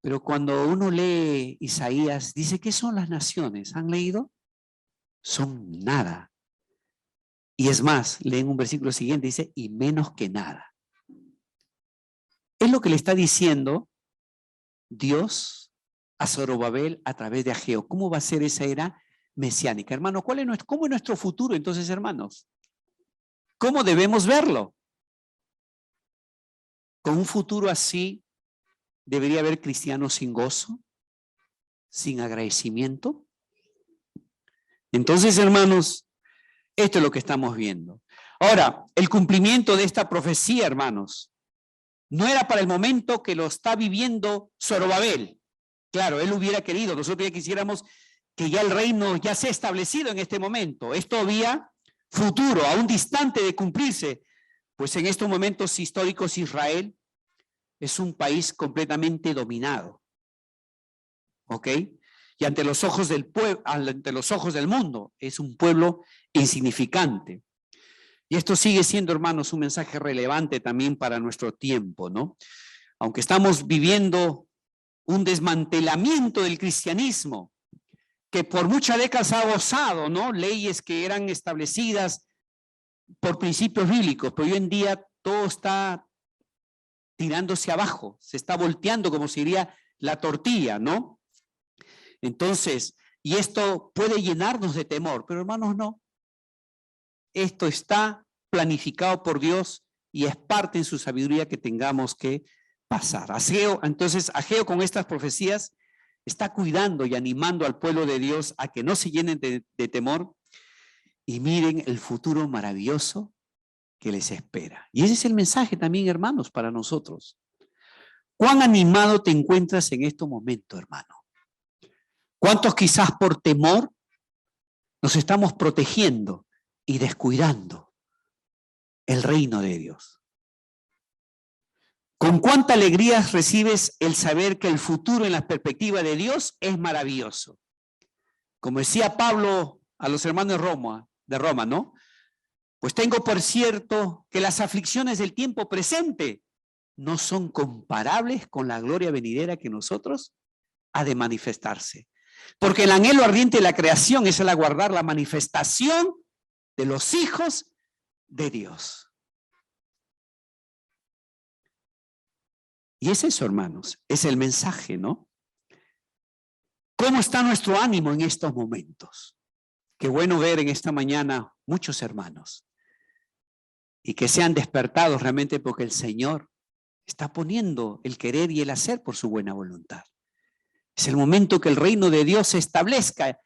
Pero cuando uno lee Isaías, dice, ¿qué son las naciones? ¿Han leído? Son nada. Y es más, leen un versículo siguiente, dice, y menos que nada. Es lo que le está diciendo Dios a Zorobabel a través de Ageo. ¿Cómo va a ser esa era mesiánica? Hermanos, ¿cómo es nuestro futuro entonces, hermanos? ¿Cómo debemos verlo? Con un futuro así, ¿debería haber cristianos sin gozo? ¿Sin agradecimiento? Entonces, hermanos, esto es lo que estamos viendo. Ahora, el cumplimiento de esta profecía, hermanos, no era para el momento que lo está viviendo Zorobabel. Claro, él hubiera querido, nosotros ya quisiéramos que ya el reino ya sea establecido en este momento. Es todavía futuro, aún distante de cumplirse, pues en estos momentos históricos Israel es un país completamente dominado. ¿Ok? Y ante los ojos del pueblo, ante los ojos del mundo, es un pueblo insignificante. Y esto sigue siendo, hermanos, un mensaje relevante también para nuestro tiempo, ¿no? Aunque estamos viviendo un desmantelamiento del cristianismo, que por muchas décadas ha gozado, ¿no? Leyes que eran establecidas por principios bíblicos, pero hoy en día todo está tirándose abajo, se está volteando como se diría la tortilla, ¿no? Entonces, y esto puede llenarnos de temor, pero hermanos, no. Esto está planificado por Dios y es parte en su sabiduría que tengamos que pasar. Entonces, Ageo con estas profecías está cuidando y animando al pueblo de Dios a que no se llenen de temor y miren el futuro maravilloso que les espera. Y ese es el mensaje también, hermanos, para nosotros. ¿Cuán animado te encuentras en este momento, hermano? ¿Cuántos quizás por temor nos estamos protegiendo y descuidando el reino de Dios? ¿Con cuánta alegría recibes el saber que el futuro en la perspectiva de Dios es maravilloso? Como decía Pablo a los hermanos de Roma, ¿no? Pues tengo por cierto que las aflicciones del tiempo presente no son comparables con la gloria venidera que nosotros ha de manifestarse. Porque el anhelo ardiente de la creación es el aguardar la manifestación de los hijos de Dios. Y es eso, hermanos, es el mensaje, ¿no? ¿Cómo está nuestro ánimo en estos momentos? Qué bueno ver en esta mañana muchos hermanos y que sean despertados realmente porque el Señor está poniendo el querer y el hacer por su buena voluntad. Es el momento que el reino de Dios se establezca.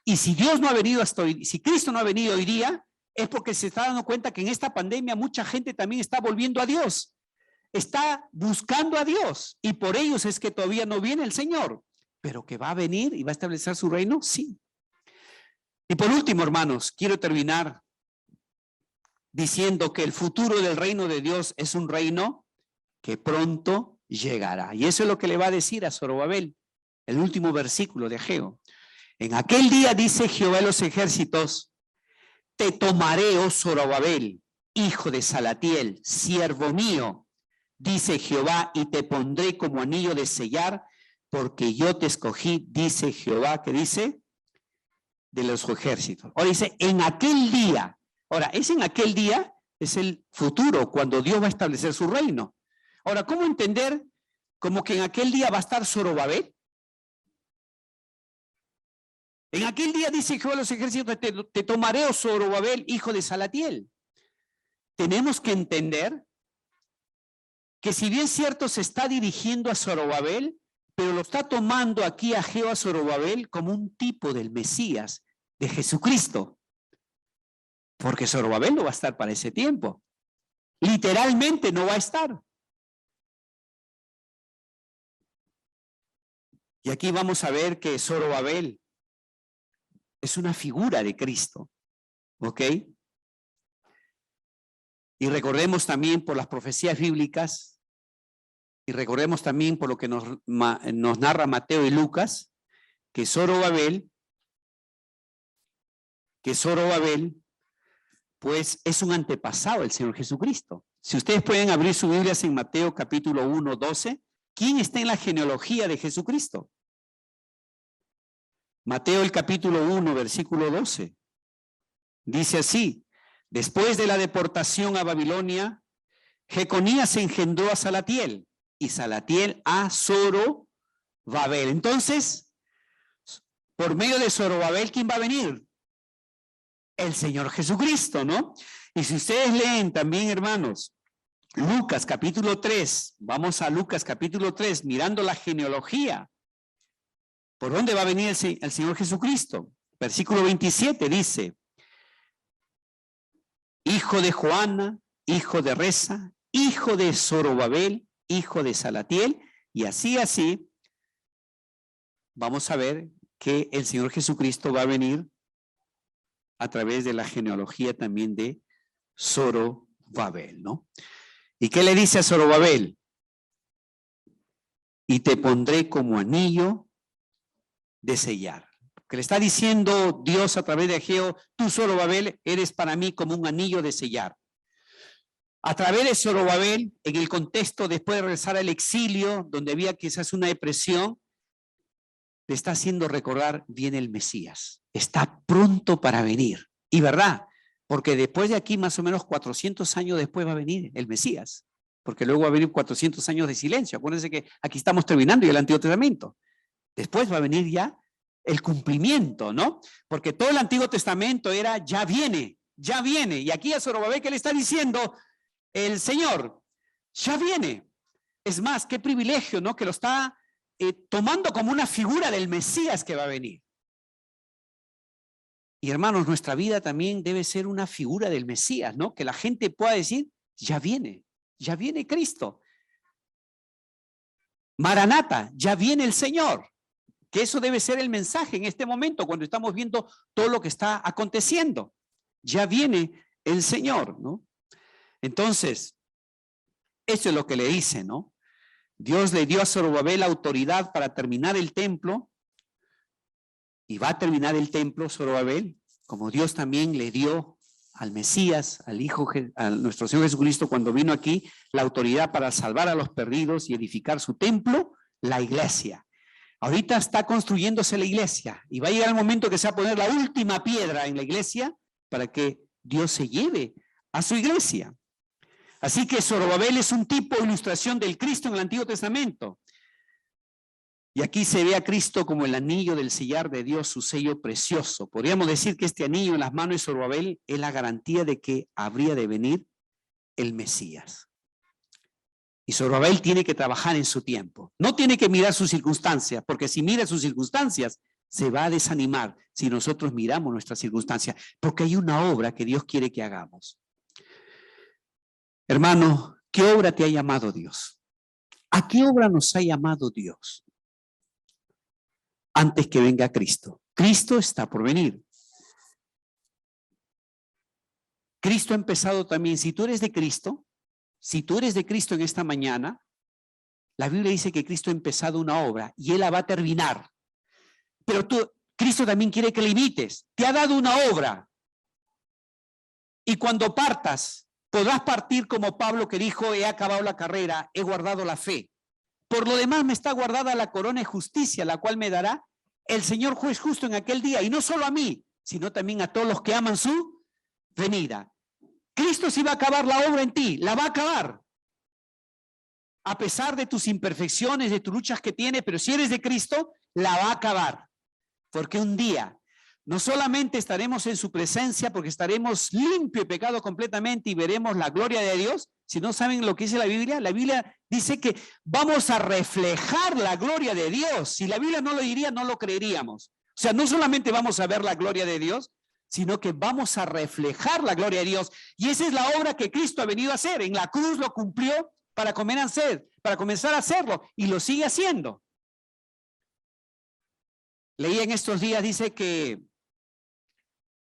Y si Dios no ha venido hasta hoy, si Cristo no ha venido hoy día, es porque se está dando cuenta que en esta pandemia mucha gente también está volviendo a Dios. Está buscando a Dios. Y por ellos es que todavía no viene el Señor. Pero que va a venir y va a establecer su reino, sí. Y por último, hermanos, quiero terminar diciendo que el futuro del reino de Dios es un reino que pronto llegará. Y eso es lo que le va a decir a Zorobabel, el último versículo de Ageo. En aquel día, dice Jehová de los ejércitos, te tomaré, oh Zorobabel, hijo de Salatiel, siervo mío, dice Jehová, y te pondré como anillo de sellar, porque yo te escogí, dice Jehová, ¿qué dice? De los ejércitos. Ahora dice, en aquel día. Ahora, es en aquel día, es el futuro, cuando Dios va a establecer su reino. Ahora, ¿cómo entender como que en aquel día va a estar Zorobabel? En aquel día, dice Jehová de los ejércitos, te tomaré, oh Zorobabel, hijo de Salatiel. Tenemos que entender que si bien cierto se está dirigiendo a Zorobabel, pero lo está tomando aquí a Jehová Zorobabel como un tipo del Mesías, de Jesucristo. Porque Zorobabel no va a estar para ese tiempo. Literalmente no va a estar. Y aquí vamos a ver que Zorobabel es una figura de Cristo. ¿Ok? Y recordemos también por las profecías bíblicas, y recordemos también por lo que nos narra Mateo y Lucas, que Zorobabel, pues es un antepasado del Señor Jesucristo. Si ustedes pueden abrir sus Biblias en Mateo capítulo 1, 12, ¿quién está en la genealogía de Jesucristo? Mateo el capítulo 1, versículo 12. Dice así, después de la deportación a Babilonia, Jeconías engendró a Salatiel y Salatiel a Zorobabel. Entonces, por medio de Zorobabel, ¿quién va a venir? El Señor Jesucristo, ¿no? Y si ustedes leen también, hermanos, Lucas capítulo 3, vamos a Lucas capítulo 3, mirando la genealogía, ¿por dónde va a venir el Señor Jesucristo? Versículo 27 dice, hijo de Joana, hijo de Resa, hijo de Zorobabel, hijo de Salatiel, y así, vamos a ver que el Señor Jesucristo va a venir a través de la genealogía también de Zorobabel, ¿no? ¿Y qué le dice a Zorobabel? Y te pondré como anillo de sellar. Que le está diciendo Dios a través de Ageo, tú Zorobabel eres para mí como un anillo de sellar. A través de Zorobabel, en el contexto después de regresar al exilio, donde había quizás una depresión, le está haciendo recordar, viene el Mesías, está pronto para venir. Y verdad, porque después de aquí más o menos 400 años después va a venir el Mesías, porque luego va a venir 400 años de silencio. Acuérdense que aquí estamos terminando ya el Antiguo Testamento. Después va a venir ya el cumplimiento, ¿no? Porque todo el Antiguo Testamento era ya viene, y aquí a Zorobabel, ¿qué le está diciendo? El Señor, ya viene. Es más, qué privilegio, ¿no? Que lo está tomando como una figura del Mesías que va a venir. Y hermanos, nuestra vida también debe ser una figura del Mesías, ¿no? Que la gente pueda decir, ya viene Cristo. Maranata, ya viene el Señor. Que eso debe ser el mensaje en este momento, cuando estamos viendo todo lo que está aconteciendo. Ya viene el Señor, ¿no? Entonces, eso es lo que le dice, ¿no? Dios le dio a Zorobabel la autoridad para terminar el templo, y va a terminar el templo Zorobabel, como Dios también le dio al Mesías, al Hijo, a nuestro Señor Jesucristo, cuando vino aquí, la autoridad para salvar a los perdidos y edificar su templo, la iglesia. Ahorita está construyéndose la iglesia, y va a llegar el momento que se va a poner la última piedra en la iglesia para que Dios se lleve a su iglesia. Así que Zorobabel es un tipo de ilustración del Cristo en el Antiguo Testamento. Y aquí se ve a Cristo como el anillo del sellar de Dios, su sello precioso. Podríamos decir que este anillo en las manos de Zorobabel es la garantía de que habría de venir el Mesías. Y Zorobabel tiene que trabajar en su tiempo. No tiene que mirar sus circunstancias, porque si mira sus circunstancias, se va a desanimar si nosotros miramos nuestras circunstancias, porque hay una obra que Dios quiere que hagamos. Hermano, ¿qué obra te ha llamado Dios? ¿A qué obra nos ha llamado Dios? Antes que venga Cristo. Cristo está por venir. Cristo ha empezado también. Si tú eres de Cristo en esta mañana, la Biblia dice que Cristo ha empezado una obra y Él la va a terminar. Pero Cristo también quiere que le imites. Te ha dado una obra. Y cuando partas, podrás partir como Pablo, que dijo, he acabado la carrera, he guardado la fe. Por lo demás me está guardada la corona de justicia, la cual me dará el Señor juez justo en aquel día. Y no solo a mí, sino también a todos los que aman su venida. Cristo sí va a acabar la obra en ti, la va a acabar. A pesar de tus imperfecciones, de tus luchas que tienes, pero si eres de Cristo, la va a acabar. Porque un día no solamente estaremos en su presencia, porque estaremos limpios de pecado completamente y veremos la gloria de Dios. Si no saben lo que dice la Biblia dice que vamos a reflejar la gloria de Dios. Si la Biblia no lo diría, no lo creeríamos. O sea, no solamente vamos a ver la gloria de Dios, sino que vamos a reflejar la gloria de Dios. Y esa es la obra que Cristo ha venido a hacer. En la cruz lo cumplió para comenzar a hacerlo, y lo sigue haciendo. Leí en estos días, dice que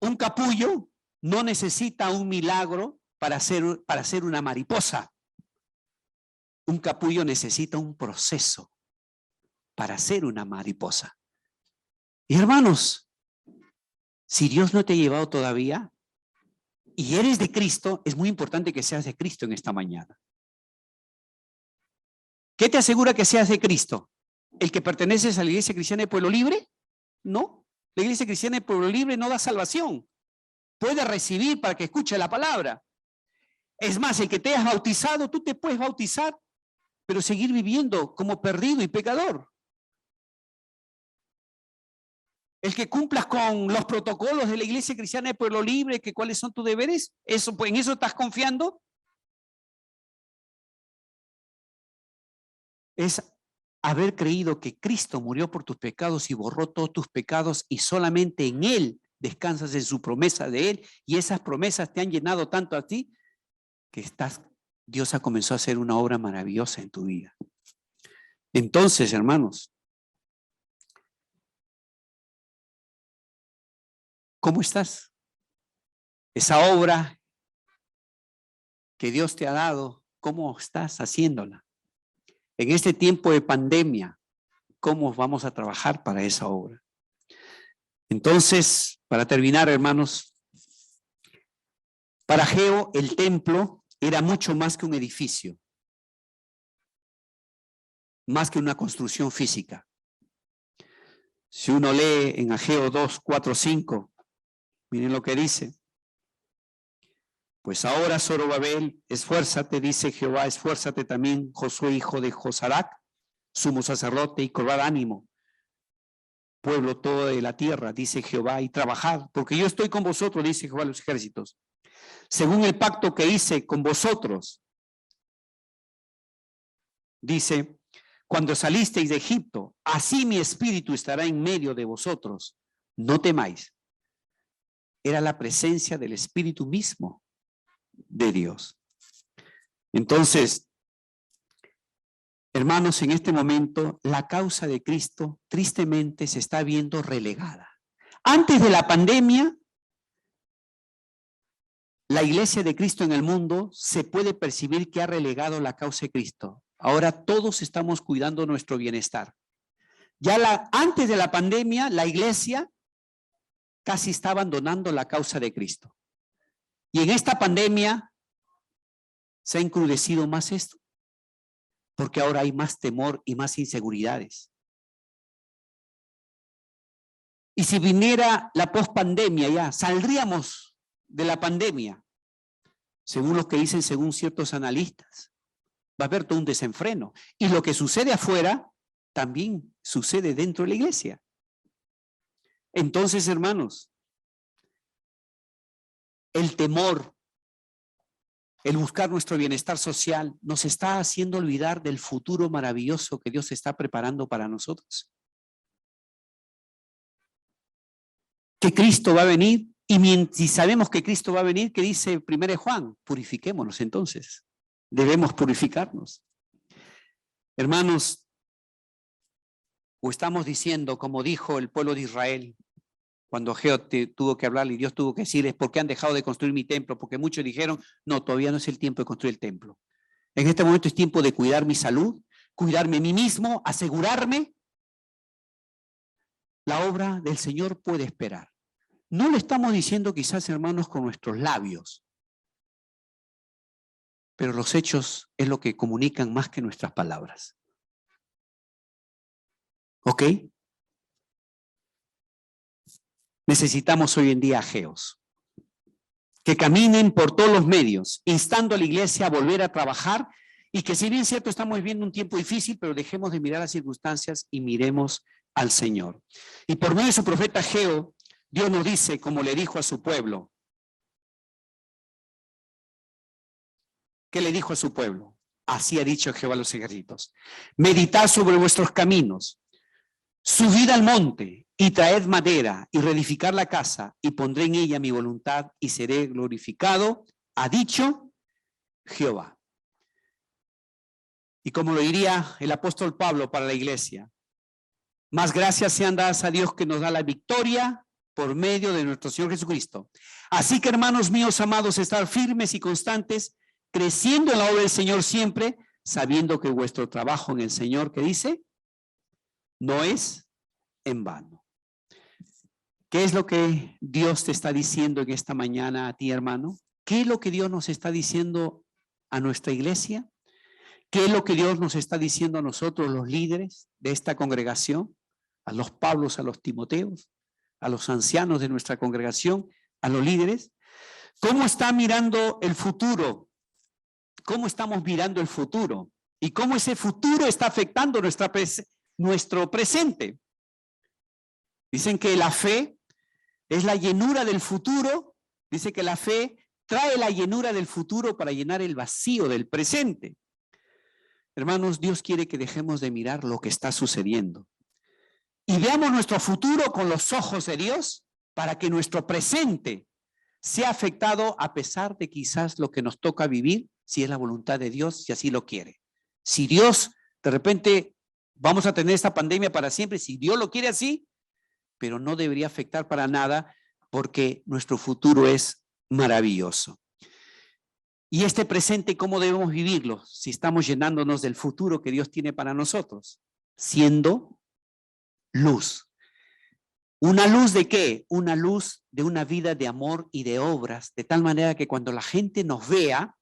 un capullo no necesita un milagro para ser una mariposa. Un capullo necesita un proceso para ser una mariposa. Y hermanos, si Dios no te ha llevado todavía y eres de Cristo, es muy importante que seas de Cristo en esta mañana. ¿Qué te asegura que seas de Cristo? ¿El que perteneces a la Iglesia Cristiana de Pueblo Libre? No, la Iglesia Cristiana de Pueblo Libre no da salvación. Puede recibir para que escuche la palabra. Es más, el que te has bautizado, tú te puedes bautizar, pero seguir viviendo como perdido y pecador. El que cumplas con los protocolos de la Iglesia Cristiana de Pueblo Libre, que cuáles son tus deberes, eso, pues, ¿en eso estás confiando? Es haber creído que Cristo murió por tus pecados y borró todos tus pecados y solamente en Él descansas en su promesa de Él y esas promesas te han llenado tanto a ti que Dios ha comenzado a hacer una obra maravillosa en tu vida. Entonces, hermanos, ¿cómo estás? Esa obra que Dios te ha dado, ¿cómo estás haciéndola? En este tiempo de pandemia, ¿cómo vamos a trabajar para esa obra? Entonces, para terminar, hermanos, para Ageo el templo era mucho más que un edificio, más que una construcción física. Si uno lee en Ageo 2, 4, 5, miren lo que dice. Pues ahora, Zorobabel, esfuérzate, dice Jehová, esfuérzate también, Josué, hijo de Josadac, sumo sacerdote, y cobrad ánimo, pueblo todo de la tierra, dice Jehová, y trabajad, porque yo estoy con vosotros, dice Jehová de los ejércitos, según el pacto que hice con vosotros. Dice, cuando salisteis de Egipto, así mi espíritu estará en medio de vosotros, no temáis. Era la presencia del Espíritu mismo de Dios. Entonces, hermanos, en este momento la causa de Cristo tristemente se está viendo relegada. Antes de la pandemia, la iglesia de Cristo en el mundo se puede percibir que ha relegado la causa de Cristo. Ahora todos estamos cuidando nuestro bienestar. Antes de la pandemia, la iglesia casi está abandonando la causa de Cristo. Y en esta pandemia se ha encrudecido más esto, porque ahora hay más temor y más inseguridades. Y si viniera la pospandemia ya, saldríamos de la pandemia, según lo que dicen, según ciertos analistas. Va a haber todo un desenfreno. Y lo que sucede afuera también sucede dentro de la iglesia. Entonces, hermanos, el temor, el buscar nuestro bienestar social, nos está haciendo olvidar del futuro maravilloso que Dios está preparando para nosotros. Que Cristo va a venir, y si sabemos que Cristo va a venir, ¿qué dice 1 Juan? Purifiquémonos entonces. Debemos purificarnos. Hermanos, o estamos diciendo, como dijo el pueblo de Israel, cuando Ageo tuvo que hablar y Dios tuvo que decirles, ¿por qué han dejado de construir mi templo? Porque muchos dijeron, no, todavía no es el tiempo de construir el templo. En este momento es tiempo de cuidar mi salud, cuidarme a mí mismo, asegurarme. La obra del Señor puede esperar. No le estamos diciendo quizás, hermanos, con nuestros labios, pero los hechos es lo que comunican más que nuestras palabras. ¿Ok? Necesitamos hoy en día ageos que caminen por todos los medios, instando a la iglesia a volver a trabajar y que si bien es cierto estamos viviendo un tiempo difícil, pero dejemos de mirar las circunstancias y miremos al Señor. Y por medio de su profeta Ageo, Dios nos dice, como le dijo a su pueblo, ¿qué le dijo a su pueblo? Así ha dicho Jehová a los ejércitos. Meditad sobre vuestros caminos, subid al monte y traed madera y reedificar la casa y pondré en ella mi voluntad y seré glorificado, ha dicho Jehová. Y como lo diría el apóstol Pablo para la iglesia, más gracias sean dadas a Dios que nos da la victoria por medio de nuestro Señor Jesucristo. Así que, hermanos míos amados, estar firmes y constantes, creciendo en la obra del Señor siempre, sabiendo que vuestro trabajo en el Señor, ¿qué dice? No es en vano. ¿Qué es lo que Dios te está diciendo en esta mañana a ti, hermano? ¿Qué es lo que Dios nos está diciendo a nuestra iglesia? ¿Qué es lo que Dios nos está diciendo a nosotros, los líderes de esta congregación? A los Pablos, a los Timoteos, a los ancianos de nuestra congregación, a los líderes. ¿Cómo está mirando el futuro? ¿Cómo estamos mirando el futuro? ¿Y cómo ese futuro está afectando nuestro presente? Dicen que la fe es la llenura del futuro. Dice que la fe trae la llenura del futuro para llenar el vacío del presente. Hermanos, Dios quiere que dejemos de mirar lo que está sucediendo y veamos nuestro futuro con los ojos de Dios para que nuestro presente sea afectado a pesar de quizás lo que nos toca vivir, si es la voluntad de Dios, si así lo quiere. Si Dios, de repente, vamos a tener esta pandemia para siempre, si Dios lo quiere así, pero no debería afectar para nada porque nuestro futuro es maravilloso. Y este presente, ¿cómo debemos vivirlo? Si estamos llenándonos del futuro que Dios tiene para nosotros, siendo luz. ¿Una luz de qué? Una luz de una vida de amor y de obras, de tal manera que cuando la gente nos vea,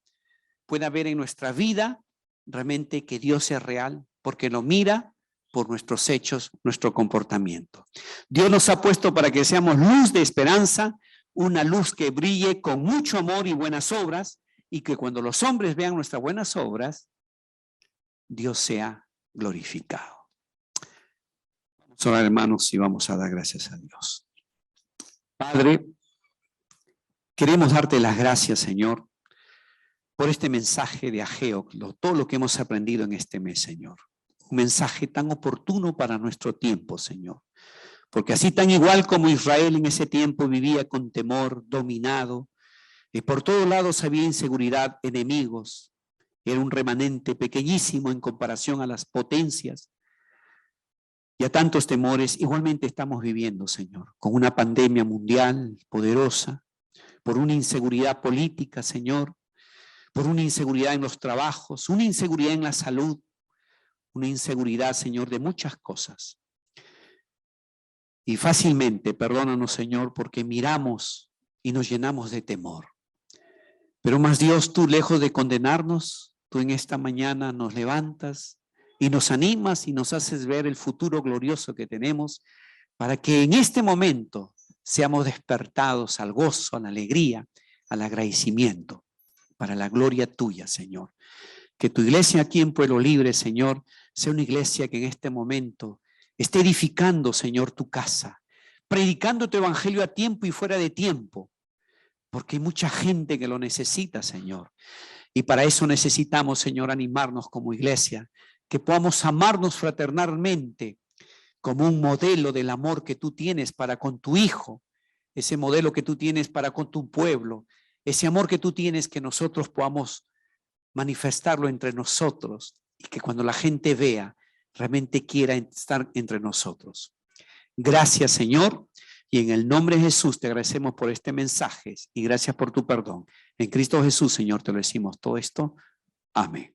pueda ver en nuestra vida realmente que Dios es real, porque lo mira por nuestros hechos, nuestro comportamiento. Dios nos ha puesto para que seamos luz de esperanza, una luz que brille con mucho amor y buenas obras, y que cuando los hombres vean nuestras buenas obras, Dios sea glorificado. Vamos a orar, hermanos, y vamos a dar gracias a Dios. Padre, queremos darte las gracias, Señor, por este mensaje de Ageo, todo lo que hemos aprendido en este mes, Señor. Un mensaje tan oportuno para nuestro tiempo, Señor. Porque así tan igual como Israel en ese tiempo vivía con temor, dominado, y por todos lados había inseguridad, enemigos. Era un remanente pequeñísimo en comparación a las potencias y a tantos temores. Igualmente estamos viviendo, Señor, con una pandemia mundial poderosa, por una inseguridad política, Señor, por una inseguridad en los trabajos, una inseguridad en la salud, una inseguridad, Señor, de muchas cosas. Y fácilmente, perdónanos, Señor, porque miramos y nos llenamos de temor. Pero más Dios, tú lejos de condenarnos, tú en esta mañana nos levantas y nos animas y nos haces ver el futuro glorioso que tenemos para que en este momento seamos despertados al gozo, a la alegría, al agradecimiento, para la gloria tuya, Señor. Que tu iglesia aquí en Pueblo Libre, Señor, sea una iglesia que en este momento esté edificando, Señor, tu casa, predicando tu evangelio a tiempo y fuera de tiempo, porque hay mucha gente que lo necesita, Señor. Y para eso necesitamos, Señor, animarnos como iglesia, que podamos amarnos fraternalmente como un modelo del amor que tú tienes para con tu Hijo, ese modelo que tú tienes para con tu pueblo, ese amor que tú tienes que nosotros podamos manifestarlo entre nosotros y que cuando la gente vea, realmente quiera estar entre nosotros. Gracias, Señor. Y en el nombre de Jesús te agradecemos por este mensaje y gracias por tu perdón. En Cristo Jesús, Señor, te lo decimos todo esto. Amén.